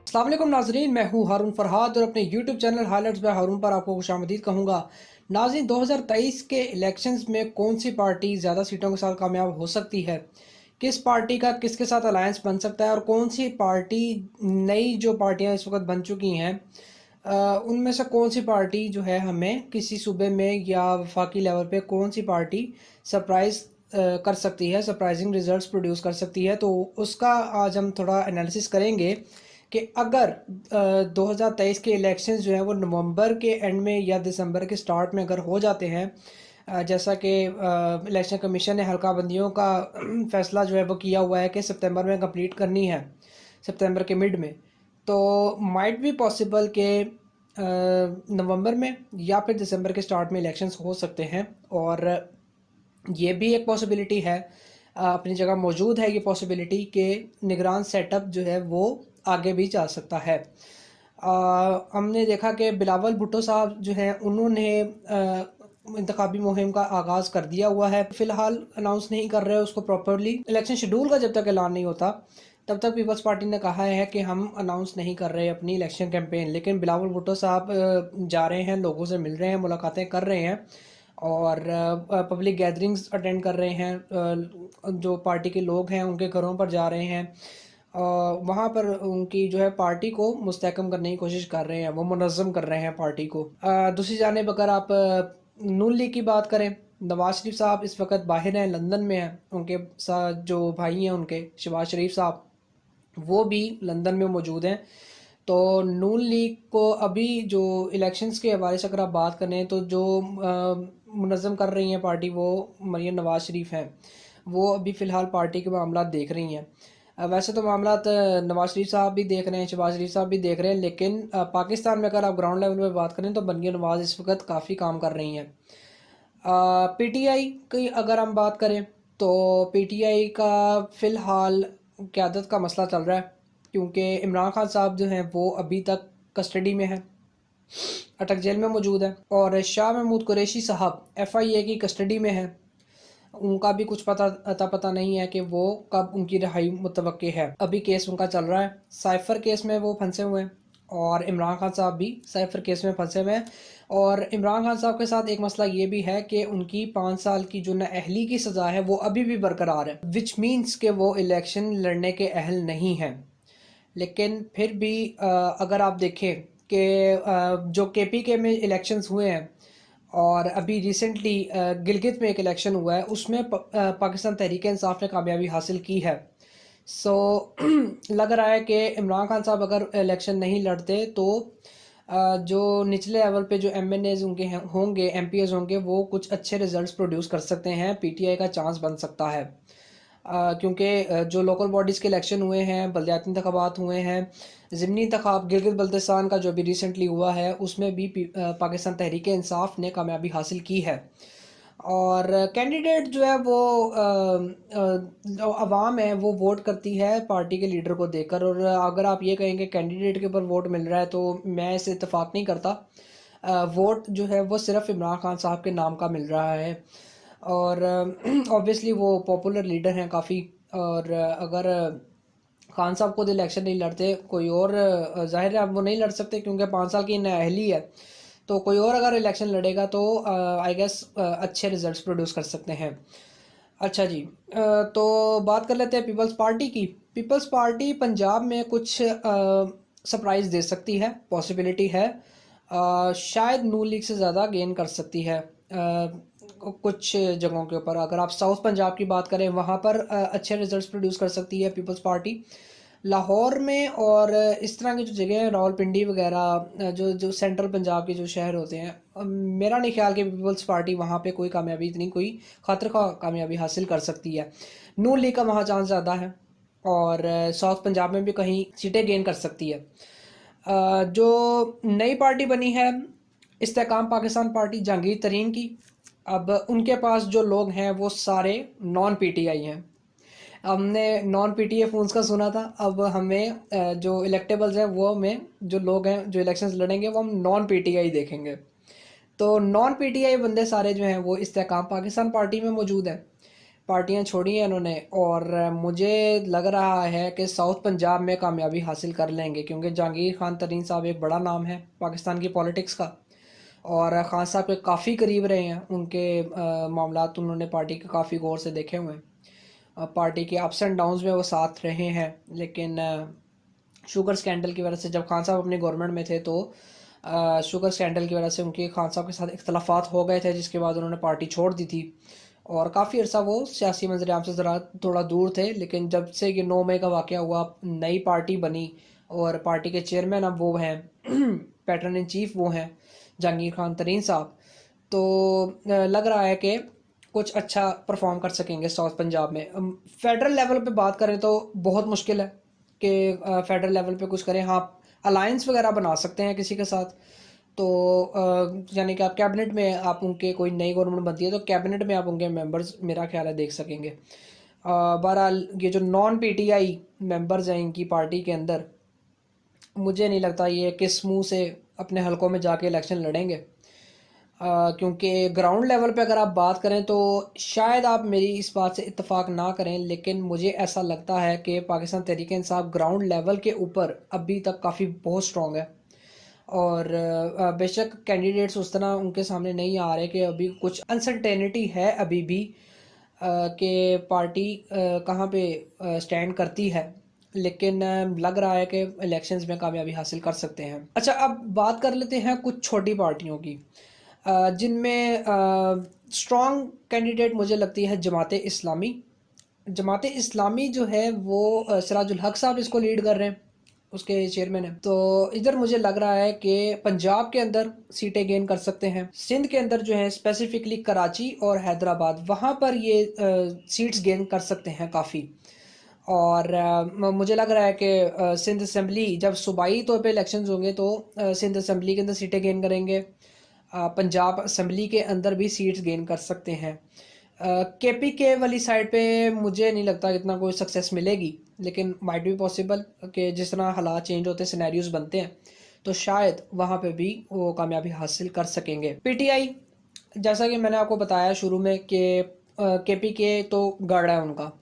अस्सलाम वालेकुम नाजरीन, मैं हूँ हारून फरहाद और अपने यूट्यूब चैनल हाइलाइट्स बाय हारून पर आपको खुशामदीद कहूँगा। नाज़रीन, 2023 के इलेक्शंस में कौन सी पार्टी ज़्यादा सीटों के साथ कामयाब हो सकती है, किस पार्टी का किसके साथ अलायंस बन सकता है और कौन सी पार्टी, नई जो पार्टियां इस वक्त बन चुकी हैं, उनमें से कौन सी पार्टी जो है हमें किसी सूबे में या वफाकी लेवल पे कौन सी पार्टी सरप्राइज़ कर सकती है, सरप्राइजिंग रिजल्ट्स प्रोड्यूस कर सकती है। तो उसका आज हम थोड़ा एनालिसिस करेंगे कि अगर 2023 के इलेक्शंस जो हैं वो नवंबर के एंड में या दिसंबर के स्टार्ट में अगर हो जाते हैं, जैसा कि इलेक्शन कमीशन ने हल्का बंदियों का फैसला जो है वो किया हुआ है कि सितंबर में कंप्लीट करनी है, सितंबर के मिड में, तो माइट भी पॉसिबल कि नवंबर में या फिर दिसंबर के स्टार्ट में इलेक्शंस हो सकते हैं। और ये भी एक पॉसिबिलिटी है, अपनी जगह मौजूद है ये पॉसिबिलिटी कि निगरान सेटअप जो है वो आगे भी जा सकता है। हमने देखा कि बिलावल भुट्टो साहब जो हैं उन्होंने इंतखाबी मुहिम का आगाज़ कर दिया हुआ है। फ़िलहाल अनाउंस नहीं कर रहे उसको प्रॉपरली, इलेक्शन शेड्यूल का जब तक ऐलान नहीं होता तब तक पीपल्स पार्टी ने कहा है कि हम अनाउंस नहीं कर रहे अपनी इलेक्शन कैंपेन। लेकिन बिलावल भुट्टो साहब जा रहे हैं, लोगों से मिल रहे हैं, मुलाकातें कर रहे हैं और पब्लिक गैदरिंग्स अटेंड कर रहे हैं। जो पार्टी के लोग हैं उनके घरों पर जा रहे हैं, वहाँ पर उनकी जो है पार्टी को मुस्तहकम करने की कोशिश कर रहे हैं, वो मुनज़्ज़म कर रहे हैं पार्टी को। दूसरी जानिब अगर आप नून लीग की बात करें, नवाज शरीफ साहब इस वक्त बाहर हैं, लंदन में हैं। उनके साथ जो भाई हैं उनके शहबाज शरीफ साहब, वो भी लंदन में मौजूद हैं। तो नून लीग को अभी जो इलेक्शंस के हवाले से अगर आप बात करें तो जो मुनज़्ज़म कर रही हैं पार्टी, वो मरियम नवाज शरीफ हैं। वो अभी फ़िलहाल पार्टी के मामला देख रही हैं। वैसे तो मामला नवाज शरीफ साहब भी देख रहे हैं, शहबाज शरीफ साहब भी देख रहे हैं, लेकिन पाकिस्तान में अगर आप ग्राउंड लेवल पे बात करें तो मरियम नवाज इस वक्त काफ़ी काम कर रही हैं। पीटीआई की अगर हम बात करें तो पीटीआई का फ़िलहाल क़यादत का मसला चल रहा है, क्योंकि इमरान खान साहब जो हैं वो अभी तक कस्टडी में हैं, अटक जेल में मौजूद है। और शाह महमूद कुरैशी साहब एफआईए की कस्टडी में हैं, उनका भी कुछ पता नहीं है कि वो कब उनकी रिहाई मुतवक्के है। अभी केस उनका चल रहा है, साइफर केस में वो फंसे हुए हैं और इमरान खान साहब भी साइफर केस में फंसे हुए हैं। और इमरान खान साहब के साथ एक मसला ये भी है कि उनकी 5 साल की जो नाअहली की सज़ा है वो अभी भी बरकरार है, विच मीन्स के वो इलेक्शन लड़ने के अहल नहीं हैं। लेकिन फिर भी अगर आप देखें कि जो केपीके में इलेक्शंस हुए हैं और अभी रिसेंटली गिलगित में एक इलेक्शन हुआ है, उसमें पाकिस्तान तहरीक इंसाफ ने कामयाबी हासिल की है। सो लग रहा है कि इमरान खान साहब अगर इलेक्शन नहीं लड़ते तो जो निचले लेवल पे जो एमएनएज उनके होंगे, एमपीएज होंगे, वो कुछ अच्छे रिजल्ट्स प्रोड्यूस कर सकते हैं, पीटीआई का चांस बन सकता है। क्योंकि जो लोकल बॉडीज़ के इलेक्शन हुए हैं, बलदियाती इंतखाबात हुए हैं, ज़िमनी इंतखाब गिलगित बल्तिस्तान का जो अभी रिसेंटली हुआ है उसमें भी पाकिस्तान तहरीक इंसाफ ने कामयाबी हासिल की है। और कैंडिडेट जो है वो जो अवाम है वो वोट करती है पार्टी के लीडर को देखकर। और अगर आप ये कहेंगे कैंडिडेट के ऊपर वोट मिल रहा है तो मैं इससे इत्तेफाक नहीं करता। वोट जो है वो सिर्फ इमरान खान साहब के नाम का मिल रहा है और ऑब्वियसली वो पॉपुलर लीडर हैं काफ़ी। और अगर खान साहब खुद इलेक्शन नहीं लड़ते, कोई और जाहिर है अब वो नहीं लड़ सकते क्योंकि 5 साल की नाअहली है, तो कोई और अगर इलेक्शन लड़ेगा तो आई गेस अच्छे रिजल्ट्स प्रोड्यूस कर सकते हैं। अच्छा जी, तो बात कर लेते हैं पीपल्स पार्टी की। पीपल्स पार्टी पंजाब में कुछ सरप्राइज़ दे सकती है, पॉसिबिलिटी है। शायद नून लीग से ज़्यादा गेन कर सकती है कुछ जगहों के ऊपर। अगर आप साउथ पंजाब की बात करें वहाँ पर अच्छे रिजल्ट्स प्रोड्यूस कर सकती है पीपल्स पार्टी। लाहौर में और इस तरह की जो जगह हैं, रावलपिंडी वगैरह, जो जो सेंट्रल पंजाब के जो शहर होते हैं, मेरा नहीं ख्याल कि पीपल्स पार्टी वहाँ पे कोई कामयाबी, इतनी कोई खातिर खा कामयाबी हासिल कर सकती है। नून लीग का वहाँ चांस ज़्यादा है और साउथ पंजाब में भी कहीं सीटें गेन कर सकती है। जो नई पार्टी बनी है इस्तेकाम पाकिस्तान पार्टी जहांगीर तरीन की, अब उनके पास जो लोग हैं वो सारे नॉन पीटीआई हैं। हमने नॉन पीटीए फोन्स का सुना था, अब हमें जो इलेक्टेबल्स हैं वो हमें, जो लोग हैं जो इलेक्शंस लड़ेंगे वो हम नॉन पीटीआई देखेंगे। तो नॉन पीटीआई बंदे सारे जो हैं वो इस्तेकाम पाकिस्तान पार्टी में मौजूद हैं। पार्टियां छोड़ी हैं इन्होंने, और मुझे लग रहा है कि साउथ पंजाब में कामयाबी हासिल कर लेंगे, क्योंकि जहांगीर खान तरीन साहब एक बड़ा नाम है पाकिस्तान की पॉलिटिक्स का, और खान साहब के काफ़ी करीब रहे हैं। उनके मामलात उन्होंने पार्टी के काफ़ी गौर से देखे हुए हैं। पार्टी के अप्स एंड डाउन्स में वो साथ रहे हैं, लेकिन शुगर स्कैंडल की वजह से जब खान साहब अपनी गवर्नमेंट में थे तो शुगर स्कैंडल की वजह से उनके खान साहब के साथ इख्तलाफात हो गए थे, जिसके बाद उन्होंने पार्टी छोड़ दी थी और काफ़ी अर्सा वो सियासी मंजर-आम से ज़रा थोड़ा दूर थे। लेकिन जब से ये 9 मई का वाक़या हुआ, नई पार्टी बनी और पार्टी के चेयरमैन अब वो हैं पैटर्न इन चीफ वो हैं जहांगीर खान तरीन साहब, तो लग रहा है कि कुछ अच्छा परफॉर्म कर सकेंगे साउथ पंजाब में। फेडरल लेवल पे बात करें तो बहुत मुश्किल है कि फेडरल लेवल पे कुछ करें। हाँ, अलायंस वगैरह बना सकते हैं किसी के साथ, तो यानी कि आप कैबिनेट में आप उनके कोई नई गवर्नमेंट बनती है तो कैबिनेट में आप उनके मेंबर्स मेरा ख्याल है देख सकेंगे। बहरहाल ये जो नॉन पीटीआई मेंबर्स हैं इनकी पार्टी के अंदर, मुझे नहीं लगता ये किस मुंह से अपने हलकों में जाके इलेक्शन लड़ेंगे, क्योंकि ग्राउंड लेवल पे अगर आप बात करें तो शायद आप मेरी इस बात से इत्तेफाक ना करें, लेकिन मुझे ऐसा लगता है कि पाकिस्तान तहरीक इंसाफ ग्राउंड लेवल के ऊपर अभी तक काफ़ी बहुत स्ट्रॉन्ग है। और बेशक कैंडिडेट्स उस तरह उनके सामने नहीं आ रहे, कि अभी कुछ अनसर्टेनिटी है अभी भी कि पार्टी कहाँ पे स्टैंड करती है, लेकिन लग रहा है कि इलेक्शंस में कामयाबी हासिल कर सकते हैं। अच्छा, अब बात कर लेते हैं कुछ छोटी पार्टियों की, जिनमें स्ट्रॉन्ग कैंडिडेट मुझे लगती है जमात इस्लामी। जमात इस्लामी जो है वो सिराजुल हक साहब इसको लीड कर रहे हैं, उसके चेयरमैन हैं। तो इधर मुझे लग रहा है कि पंजाब के अंदर सीटें गेन कर सकते हैं, सिंध के अंदर जो है स्पेसिफिकली कराची और हैदराबाद, वहाँ पर ये सीट्स गेन कर सकते हैं काफ़ी। और मुझे लग रहा है कि सिंध असम्बली जब सूबाई तौर पे इलेक्शंस होंगे तो सिंध असम्बली के अंदर सीटें गेन करेंगे, पंजाब असम्बली के अंदर भी सीट्स गेन कर सकते हैं। केपी के वाली साइड पे मुझे नहीं लगता इतना कोई सक्सेस मिलेगी, लेकिन माइट भी पॉसिबल कि जिस तरह हालात चेंज होते हैं, सिनेरियोज बनते हैं, तो शायद वहाँ पे भी वो कामयाबी हासिल कर सकेंगे। पीटीआई, जैसा कि मैंने आपको बताया शुरू में कि केपी के तो गढ़ है उनका,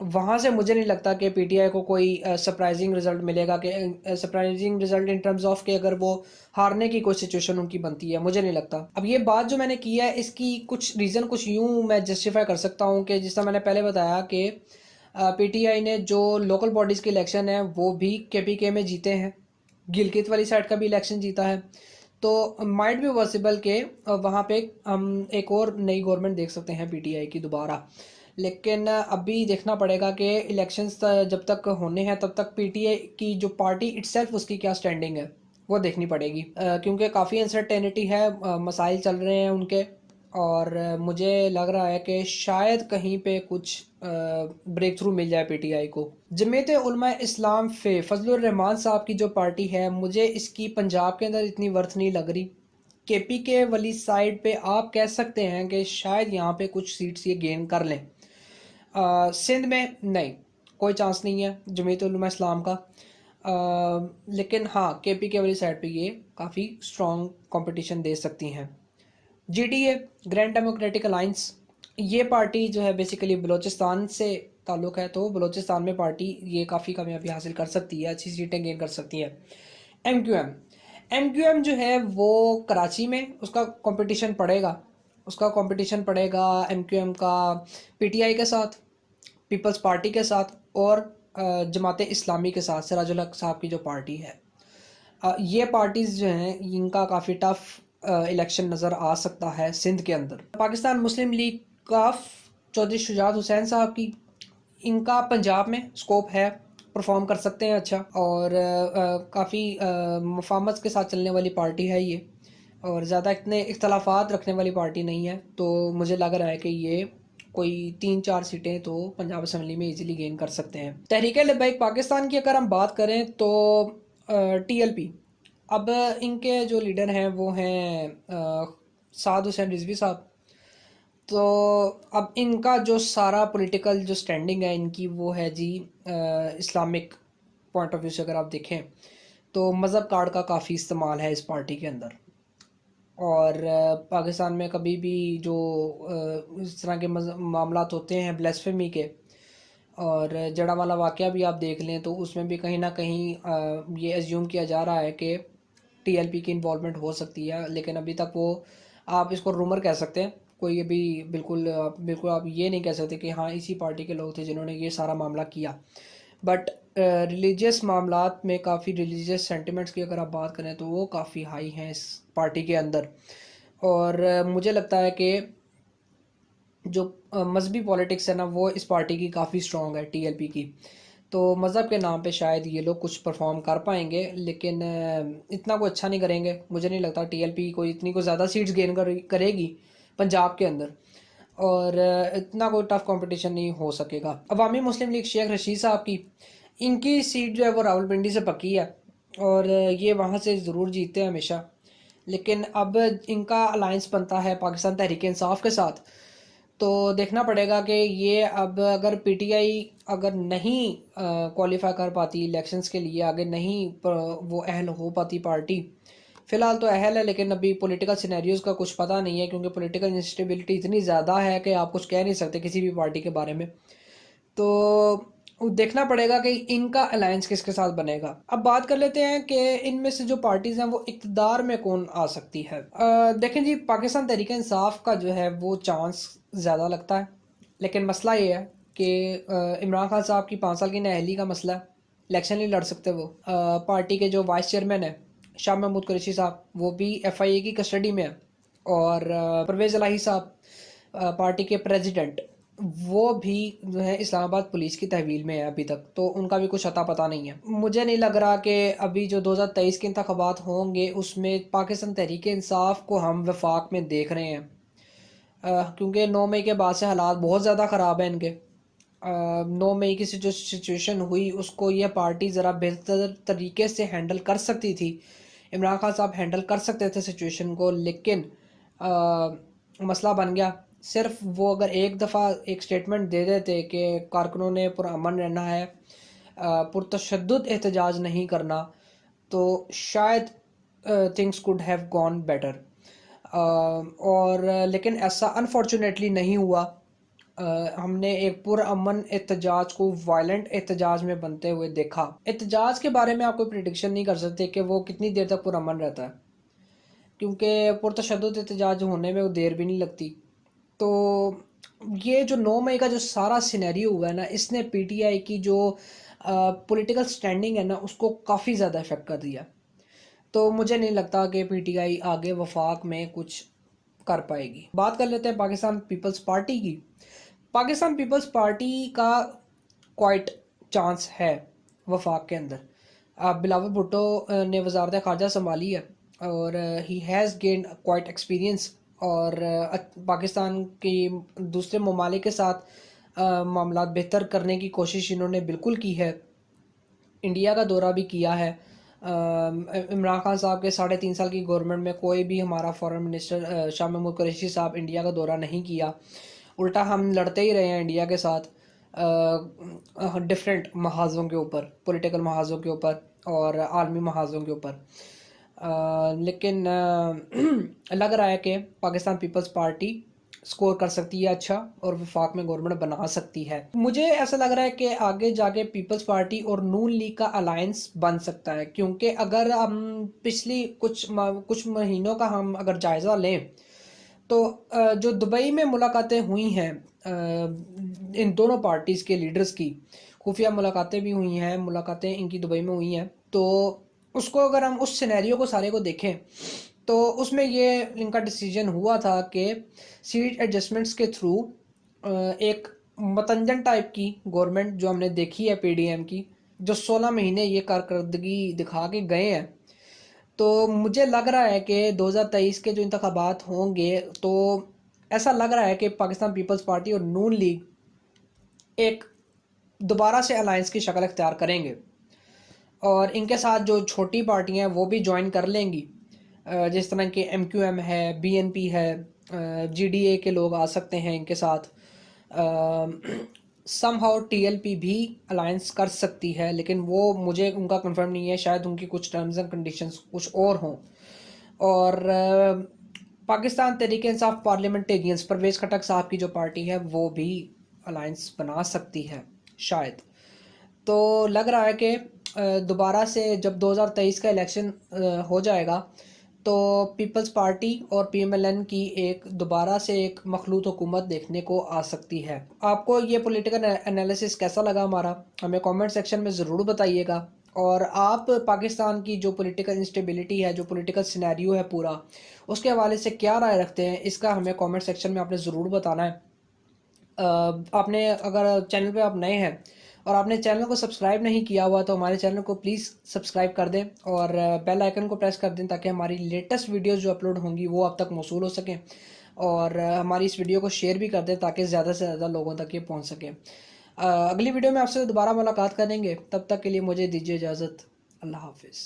वहाँ से मुझे नहीं लगता कि पीटीआई को कोई सरप्राइजिंग रिजल्ट मिलेगा, कि surprising result in terms of कि अगर वो हारने की कोई सिचुएशन उनकी बनती है, मुझे नहीं लगता। अब ये बात जो मैंने की है इसकी कुछ रीज़न कुछ यूँ मैं जस्टिफाई कर सकता हूँ कि जिस तरह मैंने पहले बताया कि पीटीआई ने जो लोकल बॉडीज़ के इलेक्शन है वो भी केपीके में जीते हैं, गिलगित वाली साइड का भी इलेक्शन जीता है, तो माइट भी पॉसिबल के वहाँ पे हम एक और नई गवर्नमेंट देख सकते हैं पीटीआई की दोबारा। लेकिन अभी देखना पड़ेगा कि इलेक्शंस जब तक होने हैं तब तक पीटीआई की जो पार्टी इटसेल्फ उसकी क्या स्टैंडिंग है वो देखनी पड़ेगी, क्योंकि काफ़ी अनसर्टेनिटी है, मसाइल चल रहे हैं उनके, और मुझे लग रहा है कि शायद कहीं पे कुछ ब्रेक थ्रू मिल जाए पीटीआई को। जमीयत उलमा इस्लाम फजलुर रहमान साहब की जो पार्टी है, मुझे इसकी पंजाब के अंदर इतनी वर्थ नहीं लग रही। केपी के वाली साइड पे आप कह सकते हैं कि शायद यहाँ पे कुछ सीट्स ये गेन कर लें। सिंध में नहीं, कोई चांस नहीं है जमीयत उलमा इस्लाम का, लेकिन हाँ केपी के वाली साइड पे ये काफ़ी स्ट्रॉन्ग कंपटीशन दे सकती हैं। जीडीए, ग्रैंड डेमोक्रेटिक अलाइंस, ये पार्टी जो है बेसिकली बलूचिस्तान से ताल्लुक़ है, तो बलूचिस्तान में पार्टी ये काफ़ी कामयाबी हासिल कर सकती है, अच्छी सीटें गेन कर सकती है। एम क्यू एम जो है वो कराची में उसका कंपटीशन पड़ेगा, एम क्यू एम का पीटीआई के साथ, पीपल्स पार्टी के साथ, और जमात इस्लामी के साथ, सिराजुल हक साहब की जो पार्टी है। ये पार्टीज़ जो हैं इनका काफ़ी टफ इलेक्शन नज़र आ सकता है सिंध के अंदर। पाकिस्तान मुस्लिम लीग काफ चौधरी शुजात हुसैन साहब की, इनका पंजाब में स्कोप है, परफॉर्म कर सकते हैं अच्छा, और काफ़ी मफाहमत के साथ चलने वाली पार्टी है ये, और ज़्यादा इतने इख्तलाफात रखने वाली पार्टी नहीं है, तो मुझे लग रहा है कि ये कोई 3-4 सीटें तो पंजाब असम्बली में इजीली गेन कर सकते हैं। तहरीक लब्बैक पाकिस्तान की अगर हम बात करें तो टीएलपी, अब इनके जो लीडर हैं वो हैं साद हुसैन रिजवी साहब, तो अब इनका जो सारा पॉलिटिकल जो स्टैंडिंग है इनकी वो है जी इस्लामिक पॉइंट ऑफ व्यू से अगर आप देखें तो मज़हब कार्ड का काफ़ी इस्तेमाल है इस पार्टी के अंदर, और पाकिस्तान में कभी भी जो इस तरह के मामलात होते हैं ब्लेसफेमी के, और जड़ा वाला वाक़या भी आप देख लें तो उसमें भी कहीं ना कहीं ये एज्यूम किया जा रहा है कि टीएलपी की इन्वॉल्वमेंट हो सकती है, लेकिन अभी तक वो, आप इसको रूमर कह सकते हैं, कोई अभी बिल्कुल आप ये नहीं कह सकते कि हाँ इसी पार्टी के लोग थे जिन्होंने ये सारा मामला किया। बट रिलीजियस मामलात में काफ़ी रिलीजियस सेंटिमेंट्स की अगर आप बात करें तो वो काफ़ी हाई हैं इस पार्टी के अंदर। और मुझे लगता है कि जो मजहबी पॉलिटिक्स है ना वो इस पार्टी की काफ़ी स्ट्रॉन्ग है, टीएलपी की। तो मज़हब के नाम पे शायद ये लोग कुछ परफॉर्म कर पाएंगे, लेकिन इतना कोई अच्छा नहीं करेंगे। मुझे नहीं लगता टीएलपी कोई इतनी कोई ज़्यादा सीट्स गेन करेगी पंजाब के अंदर, और इतना कोई टफ कंपटीशन नहीं हो सकेगा। अवामी मुस्लिम लीग शेख रशीद साहब की, इनकी सीट जो है वो रावलपिंडी से पक्की है, और ये वहाँ से ज़रूर जीतते हैं हमेशा। लेकिन अब इनका अलायंस बनता है पाकिस्तान तहरीक इंसाफ के साथ, तो देखना पड़ेगा कि ये अब अगर पीटीआई अगर नहीं क्वालिफाई कर पाती इलेक्शंस के लिए, आगे नहीं वो अहल हो पाती पार्टी, फ़िलहाल तो अहल है लेकिन अभी पॉलिटिकल सिनेरियोज़ का कुछ पता नहीं है, क्योंकि पॉलिटिकल इंस्टेबिलिटी इतनी ज़्यादा है कि आप कुछ कह नहीं सकते किसी भी पार्टी के बारे में। तो देखना पड़ेगा कि इनका अलायंस किसके साथ बनेगा। अब बात कर लेते हैं कि इनमें से जो पार्टीज़ हैं वो इक़्तिदार में कौन आ सकती है। देखें जी, पाकिस्तान तहरीक इंसाफ का जो है वो चांस ज़्यादा लगता है, लेकिन मसला ये है कि इमरान खान साहब की 5 साल की नाअहली का मसला है, इलेक्शन नहीं लड़ सकते वो। पार्टी के जो वाइस चेयरमैन है शाह महमूद कुरैशी साहब, वो भी एफआईए की कस्टडी में है, और परवेज़ इलाही साहब पार्टी के प्रेसिडेंट, वो भी जो है इस्लामाबाद पुलिस की तहवील में है अभी तक, तो उनका भी कुछ अता पता नहीं है। मुझे नहीं लग रहा कि अभी जो 2023 के इंतखाबात होंगे उसमें पाकिस्तान तहरीक इंसाफ को हम वफाक में देख रहे हैं, क्योंकि 9 मई के बाद से हालात बहुत ज़्यादा ख़राब हैं इनके। 9 मई की जो सिचुएशन हुई उसको ये पार्टी ज़रा बेहतर तरीके से हैंडल कर सकती थी, इमरान खान साहब हैंडल कर सकते थे सिचुएशन को, लेकिन मसला बन गया। सिर्फ वो अगर एक दफ़ा एक स्टेटमेंट दे देते कि कारकुनों ने पुरअमन रहना है, पुरतशद्दुद एहतजाज नहीं करना, तो शायद things could have gone better. और लेकिन ऐसा अनफॉर्चुनेटली नहीं हुआ। हमने एक पुरअमन एहतजाज को वायलेंट एहतजाज में बनते हुए देखा। एहतजाज के बारे में आप कोई प्रिडिक्शन नहीं कर सकते कि वो कितनी देर तक पुरअमन रहता है, क्योंकि पुरतशद्दुद एहतजाज होने में वो देर भी नहीं लगती। तो ये जो 9 मई का जो सारा सिनेरियो हुआ है ना, इसने पीटीआई की जो पॉलिटिकल स्टैंडिंग है ना उसको काफ़ी ज़्यादा इफेक्ट कर दिया। तो मुझे नहीं लगता कि पीटीआई आगे वफाक में कुछ कर पाएगी। बात कर लेते हैं पाकिस्तान पीपल्स पार्टी की। पाकिस्तान पीपल्स पार्टी का क्वाइट चांस है वफाक के अंदर। बिलावल भुट्टो ने वजारत ख़ारजा संभाली है, और he has gained quite experience, और पाकिस्तान की दूसरे ममालिक के साथ मामलात बेहतर करने की कोशिश इन्होंने बिल्कुल की है। इंडिया का दौरा भी किया है। इमरान खान साहब के 3.5 साल की गवर्नमेंट में कोई भी हमारा फॉरेन मिनिस्टर शाह महमूद कुरैशी साहब इंडिया का दौरा नहीं किया, उल्टा हम लड़ते ही रहे हैं इंडिया के साथ डिफरेंट महाज़ों के ऊपर, पॉलिटिकल महाज़ों के ऊपर और आलमी महाज़ों के ऊपर। लेकिन लग रहा है कि पाकिस्तान पीपल्स पार्टी स्कोर कर सकती है अच्छा, और वफाक में गवर्नमेंट बना सकती है। मुझे ऐसा लग रहा है कि आगे जाके पीपल्स पार्टी और नून लीग का अलायंस बन सकता है, क्योंकि अगर हम पिछली कुछ महीनों का हम अगर जायज़ा लें तो जो दुबई में मुलाकातें हुई हैं इन दोनों पार्टीज़ के लीडर्स की, खुफिया मुलाकातें भी हुई हैं, मुलाकातें इनकी दुबई में हुई हैं, तो उसको अगर हम उस सिनेरियो को सारे को देखें तो उसमें ये इनका डिसीजन हुआ था कि सीट एडजस्टमेंट्स के थ्रू एक मतंजन टाइप की गवर्नमेंट जो हमने देखी है पीडीएम की, जो 16 महीने ये कारकर्दगी दिखा के गए हैं, तो मुझे लग रहा है कि 2023 के जो इंतखाबात होंगे तो ऐसा लग रहा है कि पाकिस्तान पीपल्स पार्टी और नून लीग एक दोबारा से अलायंस की शक्ल इख्तियार करेंगे, और इनके साथ जो छोटी पार्टियां हैं वो भी ज्वाइन कर लेंगी, जिस तरह के एमक्यूएम है, बीएनपी है, जीडीए के लोग आ सकते हैं इनके साथ। समहाउ टीएलपी भी अलायंस कर सकती है, लेकिन वो मुझे उनका कंफर्म नहीं है, शायद उनकी कुछ टर्म्स एंड कंडीशंस कुछ और हों। और पाकिस्तान तहरीक इंसाफ पार्लियामेंटेरियंस परवेज़ खटक साहब की जो पार्टी है वो भी अलायंस बना सकती है शायद। तो लग रहा है कि दोबारा से जब 2023 का इलेक्शन हो जाएगा तो पीपल्स पार्टी और पीएमएलएन की एक दोबारा से एक मखलूत हुकूमत देखने को आ सकती है। आपको ये पॉलिटिकल एनालिसिस कैसा लगा हमारा, हमें कमेंट सेक्शन में ज़रूर बताइएगा। और आप पाकिस्तान की जो पॉलिटिकल इंस्टेबिलिटी है, जो पॉलिटिकल सिनेरियो है पूरा, उसके हवाले से क्या राय रखते हैं, इसका हमें कमेंट सेक्शन में आपने ज़रूर बताना है। आपने अगर चैनल पे आप नए हैं और आपने चैनल को सब्सक्राइब नहीं किया हुआ तो हमारे चैनल को प्लीज़ सब्सक्राइब कर दें और बेल आइकन को प्रेस कर दें ताकि हमारी लेटेस्ट वीडियोस जो अपलोड होंगी वो आप तक मौसूल हो सकें। और हमारी इस वीडियो को शेयर भी कर दें ताकि ज़्यादा से ज़्यादा लोगों तक ये पहुंच सके। अगली वीडियो में आपसे दोबारा मुलाकात करेंगे, तब तक के लिए मुझे दीजिए इजाज़त। अल्लाह हाफिज़।